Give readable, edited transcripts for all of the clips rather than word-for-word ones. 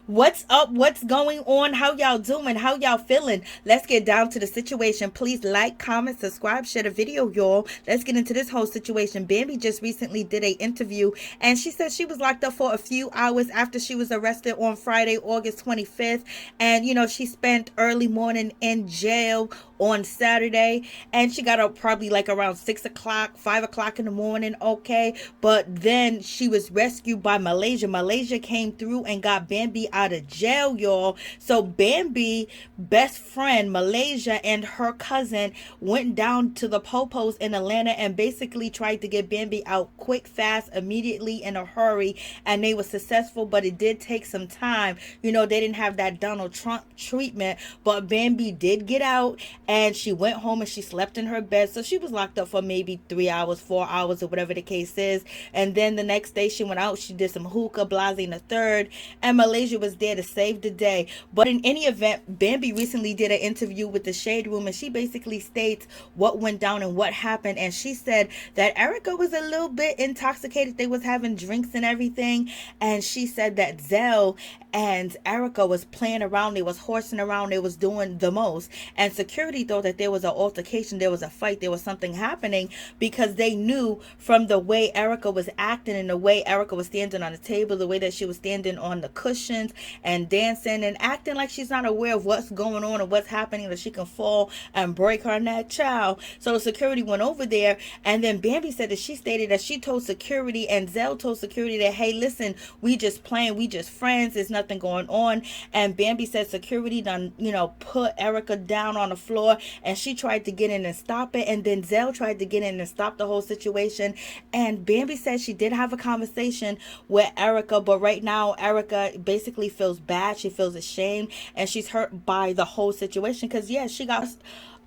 What's up? What's going on? How y'all doing? How y'all feeling? Let's get down to the situation. Please like, comment, subscribe, share the video, y'all. Let's get into this whole situation. Bambi just recently did a interview and she said she was locked up for a few hours after she was arrested on Friday, August 25th. And she spent early morning in jail on Saturday, and she got up probably like around 6 o'clock, 5 o'clock in the morning. Okay, but then she was rescued by Malaysia. Malaysia came through and got Bambi out of jail, y'all. So Bambi best friend Malaysia and her cousin went down to the popos in Atlanta and basically tried to get Bambi out quick, fast, immediately, in a hurry, and they were successful, but it did take some time. They didn't have that Donald Trump treatment, but Bambi did get out, and she went home and she slept in her bed. So she was locked up for maybe 3 hours, 4 hours, or whatever the case is. And then the next day she went out, she did some hookah, blase in the third, and Malaysia was there to save the day. But in any event, Bambi recently did an interview with the Shade Room, and she basically states what went down and what happened. And she said that Erica was a little bit intoxicated. They was having drinks and everything. And she said that Zell and Erica was playing around, they was horsing around, they was doing the most, and security thought that there was an altercation, there was a fight, there was something happening, because they knew from the way Erica was acting and the way Erica was standing on the table, the way that she was standing on the cushions and dancing and acting like she's not aware of what's going on and what's happening, that she can fall and break her neck, child. So the security went over there, and then Bambi said that she stated that she told security, and Zell told security, that hey, listen, we just playing, we just friends, there's nothing going on. And Bambi said security done put Erica down on the floor, and she tried to get in and stop it, and then Zell tried to get in and stop the whole situation. And Bambi said she did have a conversation with Erica, but right now Erica basically feels bad, she feels ashamed, and she's hurt by the whole situation, because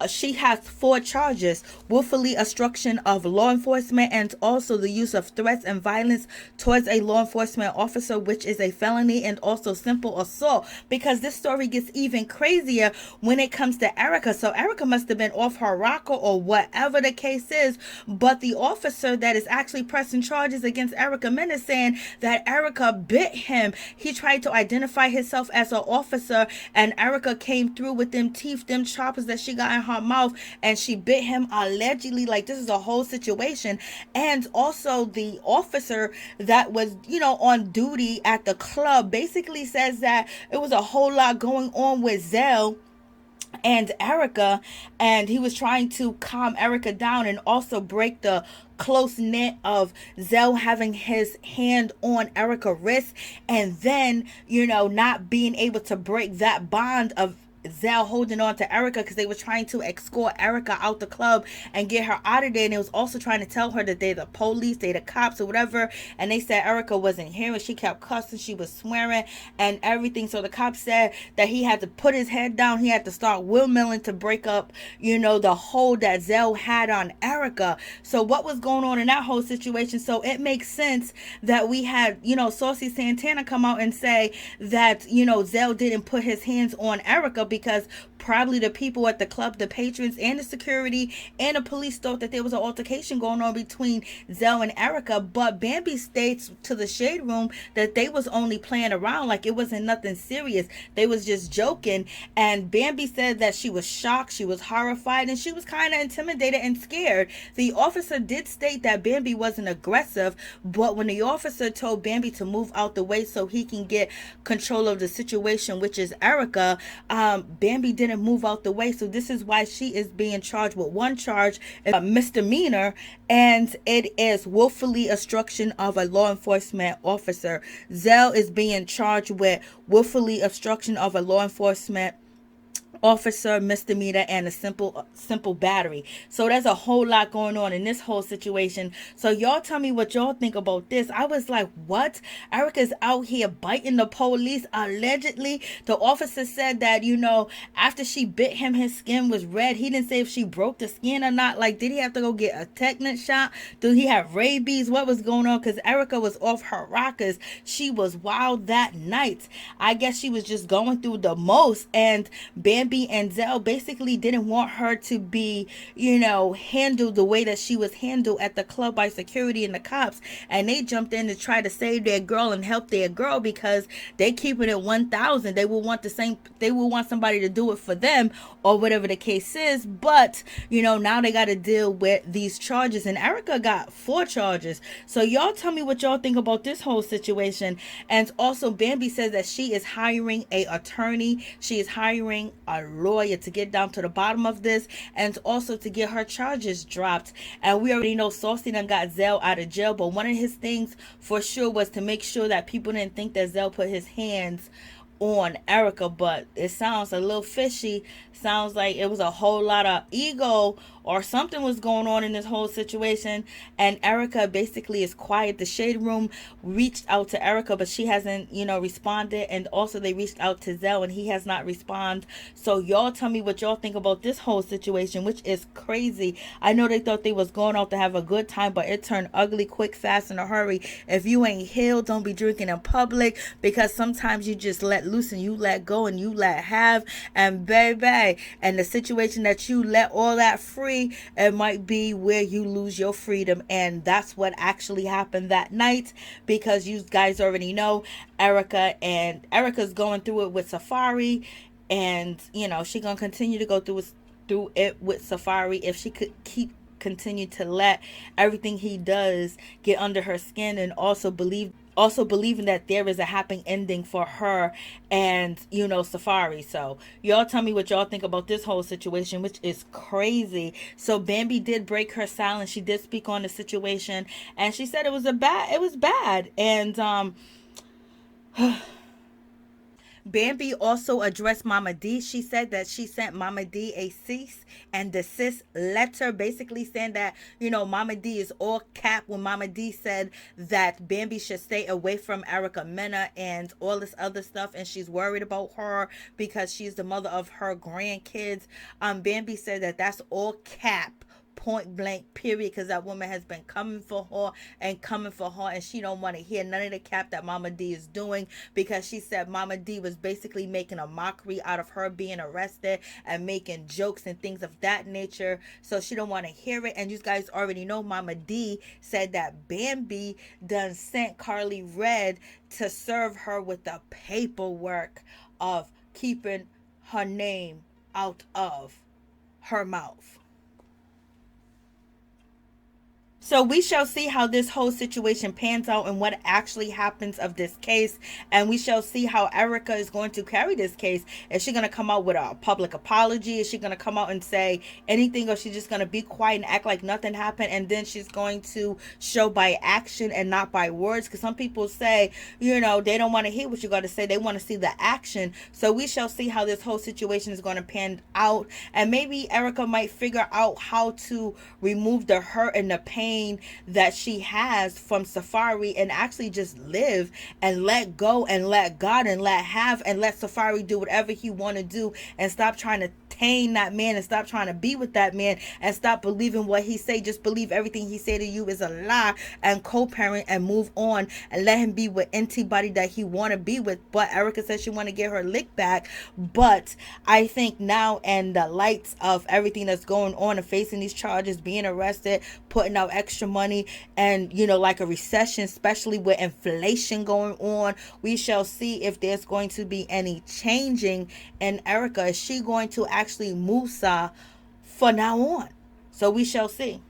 she has 4 charges: willfully obstruction of law enforcement, and also the use of threats and violence towards a law enforcement officer, which is a felony, and also simple assault. Because this story gets even crazier when it comes to Erica. So Erica must have been off her rocker or whatever the case is, but the officer that is actually pressing charges against Erica, Mena, saying that Erica bit him. He tried to identify himself as an officer, and Erica came through with them teeth, them choppers that she got in her mouth, and she bit him allegedly. Like, this is a whole situation. And also the officer that was on duty at the club basically says that it was a whole lot going on with Zell and Erica, and he was trying to calm Erica down and also break the close knit of Zell having his hand on Erica's wrist, and then not being able to break that bond of Zell holding on to Erica, because they were trying to escort Erica out the club and get her out of there. And it was also trying to tell her that they're the police, they the cops or whatever. And they said Erica wasn't hearing. She kept cussing, she was swearing and everything. So the cops said that he had to put his head down. He had to start windmilling to break up, the hold that Zell had on Erica. So what was going on in that whole situation? So it makes sense that we had, Saucy Santana come out and say that, Zell didn't put his hands on Erica, because probably the people at the club, the patrons and the security and the police, thought that there was an altercation going on between Zell and Erica. But Bambi states to the Shade Room that they was only playing around, like it wasn't nothing serious, they was just joking. And Bambi said that she was shocked, she was horrified, and she was kind of intimidated and scared. The officer did state that Bambi wasn't aggressive, but when the officer told Bambi to move out the way so he can get control of the situation, which is Erica, Bambi didn't move out the way. So this is why she is being charged with one charge, a misdemeanor, and it is willfully obstruction of a law enforcement officer. Zell is being charged with willfully obstruction of a law enforcement officer, misdemeanor, and a simple battery. So there's a whole lot going on in this whole situation. So y'all tell me what y'all think about this. I was like, what? Erica's out here biting the police allegedly. The officer said that after she bit him, his skin was red. He didn't say if she broke the skin or not. Like, did he have to go get a tetanus shot? Did he have rabies? What was going on? Because Erica was off her rockers. She was wild that night. I guess she was just going through the most. And Bambi Bambi and Zell basically didn't want her to be, handled the way that she was handled at the club by security and the cops. And they jumped in to try to save their girl and help their girl because they keep it at 1,000. They will want they will want somebody to do it for them or whatever the case is. But, now they got to deal with these charges. And Erica got 4 charges. So y'all tell me what y'all think about this whole situation. And also Bambi says that she is hiring a attorney. She is hiring a lawyer to get down to the bottom of this and also to get her charges dropped. And we already know Saucy done got Zell out of jail, but one of his things for sure was to make sure that people didn't think that Zell put his hands on Erica. But it sounds a little fishy. Sounds like it was a whole lot of ego or something was going on in this whole situation. And Erica basically is quiet. The Shade Room reached out to Erica, but she hasn't, responded. And also they reached out to Zell and he has not responded. So y'all tell me what y'all think about this whole situation, which is crazy. I know they thought they was going out to have a good time, but it turned ugly quick, fast, in a hurry. If you ain't healed, don't be drinking in public, because sometimes you just let loose and you let go and you let have. And baby, and the situation that you let all that free, it might be where you lose your freedom. And that's what actually happened that night, because you guys already know Erica's going through it with Safaree, and she gonna continue to go through it with Safaree if she could continue to let everything he does get under her skin, and also believing that there is a happy ending for her and Safaree. So y'all tell me what y'all think about this whole situation, which is crazy. So Bambi did break her silence. She did speak on the situation, and she said it was bad. And Bambi also addressed Mama Dee. She said that she sent Mama Dee a cease and desist letter, basically saying that, Mama Dee is all cap when Mama Dee said that Bambi should stay away from Erica Mena and all this other stuff, and she's worried about her because she's the mother of her grandkids. Bambi said that that's all cap, point blank, period, because that woman has been coming for her, and she don't want to hear none of the cap that Mama Dee is doing, because she said Mama Dee was basically making a mockery out of her being arrested and making jokes and things of that nature. So she don't want to hear it. And you guys already know Mama Dee said that Bambi done sent Karlie Red to serve her with the paperwork of keeping her name out of her mouth. So we shall see how this whole situation pans out and what actually happens of this case. And we shall see how Erica is going to carry this case. Is she going to come out with a public apology? Is she going to come out and say anything? Or is she just going to be quiet and act like nothing happened? And then she's going to show by action and not by words. Because some people say, they don't want to hear what you got to say. They want to see the action. So we shall see how this whole situation is going to pan out. And maybe Erica might figure out how to remove the hurt and the pain that she has from Safaree and actually just live and let go and let God and let Safaree do whatever he want to do, and stop trying to tame that man and stop trying to be with that man and stop believing what he say. Just believe everything he say to you is a lie and co-parent and move on and let him be with anybody that he want to be with. But Erica says she want to get her lick back. But I think now, and the lights of everything that's going on and facing these charges, being arrested, putting out extra money, and like a recession, especially with inflation going on, we shall see if there's going to be any changing in Erica. Is she going to actually move for now on? So we shall see.